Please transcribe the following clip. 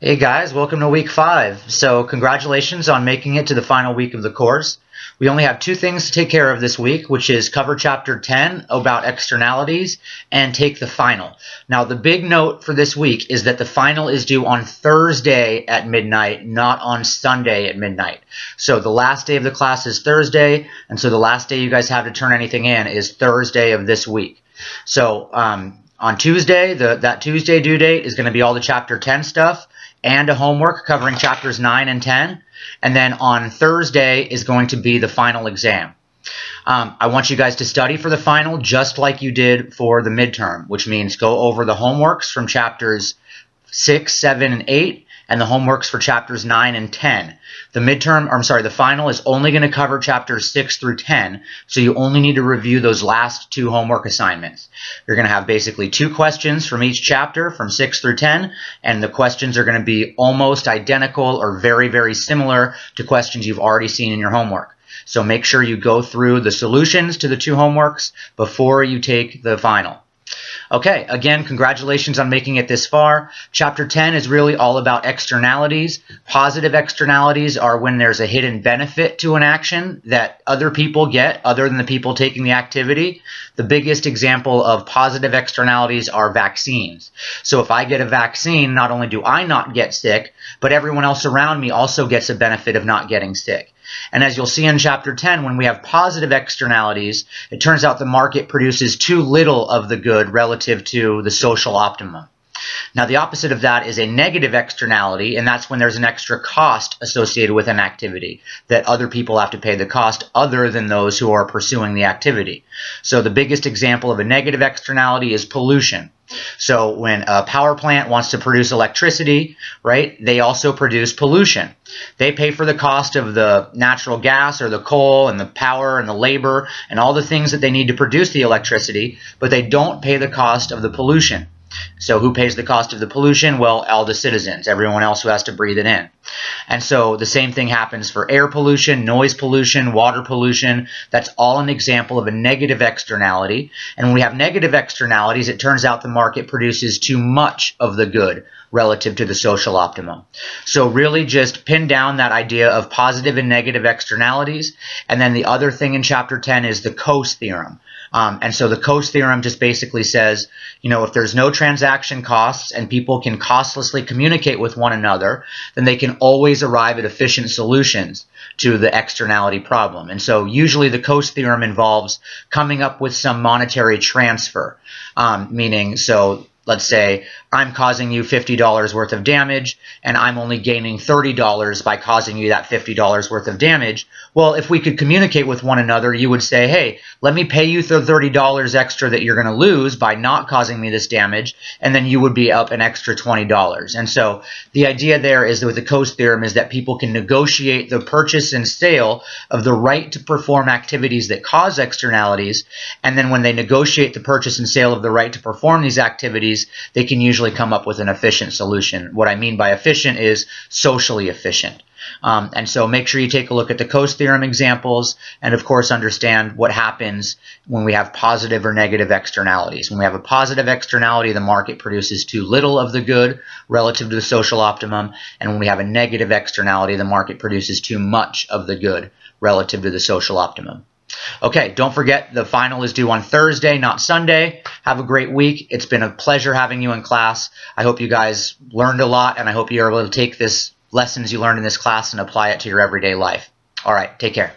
Hey guys, welcome to week 5. So congratulations on making it to the final week of the course. We only have 2 things to take care of this week, which is cover chapter 10 about externalities and take the final. Now the big note for this week is that the final is due on Thursday at midnight, not on Sunday at midnight. So the last day of the class is Thursday, and so the last day you guys have to turn anything in is Thursday of this week. So on Tuesday, that Tuesday due date is going to be all the chapter 10 stuff and a homework covering chapters 9 and 10. And then on Thursday is going to be the final exam. I want you guys to study for the final just like you did for the midterm, which means go over the homeworks from chapters 6, 7, and 8, and the homeworks for chapters 9 and 10. The final is only going to cover chapters 6 through 10, so you only need to review those last 2 homework assignments. You're going to have basically 2 questions from each chapter from 6 through 10, and the questions are going to be almost identical or very, very similar to questions you've already seen in your homework. So make sure you go through the solutions to the 2 homeworks before you take the final. Okay, again, congratulations on making it this far. Chapter 10 is really all about externalities. Positive externalities are when there's a hidden benefit to an action that other people get other than the people taking the activity. The biggest example of positive externalities are vaccines. So if I get a vaccine, not only do I not get sick, but everyone else around me also gets a benefit of not getting sick. And as you'll see in chapter 10, when we have positive externalities, it turns out the market produces too little of the good relative to the social optimum. Now, the opposite of that is a negative externality, and that's when there's an extra cost associated with an activity, that other people have to pay the cost other than those who are pursuing the activity. So the biggest example of a negative externality is pollution. So when a power plant wants to produce electricity, right, they also produce pollution. They pay for the cost of the natural gas or the coal and the power and the labor and all the things that they need to produce the electricity, but they don't pay the cost of the pollution. So who pays the cost of the pollution? Well, all the citizens, everyone else who has to breathe it in. And so the same thing happens for air pollution, noise pollution, water pollution. That's all an example of a negative externality. And when we have negative externalities, it turns out the market produces too much of the good relative to the social optimum. So really just pin down that idea of positive and negative externalities. And then the other thing in chapter 10 is the Coase theorem. And so the Coase theorem just basically says, if there's no transaction costs and people can costlessly communicate with one another, then they can always arrive at efficient solutions to the externality problem. And so usually the Coase theorem involves coming up with some monetary transfer, meaning let's say I'm causing you $50 worth of damage and I'm only gaining $30 by causing you that $50 worth of damage. Well, if we could communicate with one another, you would say, hey, let me pay you the $30 extra that you're going to lose by not causing me this damage, and then you would be up an extra $20. And so the idea there is that with the Coase theorem is that people can negotiate the purchase and sale of the right to perform activities that cause externalities, and then when they negotiate the purchase and sale of the right to perform these activities, they can usually come up with an efficient solution. What I mean by efficient is socially efficient. And so make sure you take a look at the Coase theorem examples and, of course, understand what happens when we have positive or negative externalities. When we have a positive externality, the market produces too little of the good relative to the social optimum. And when we have a negative externality, the market produces too much of the good relative to the social optimum. Okay, don't forget the final is due on Thursday, not Sunday. Have a great week. It's been a pleasure having you in class. I hope you guys learned a lot, and I hope you're able to take this lessons you learned in this class and apply it to your everyday life. All right, take care.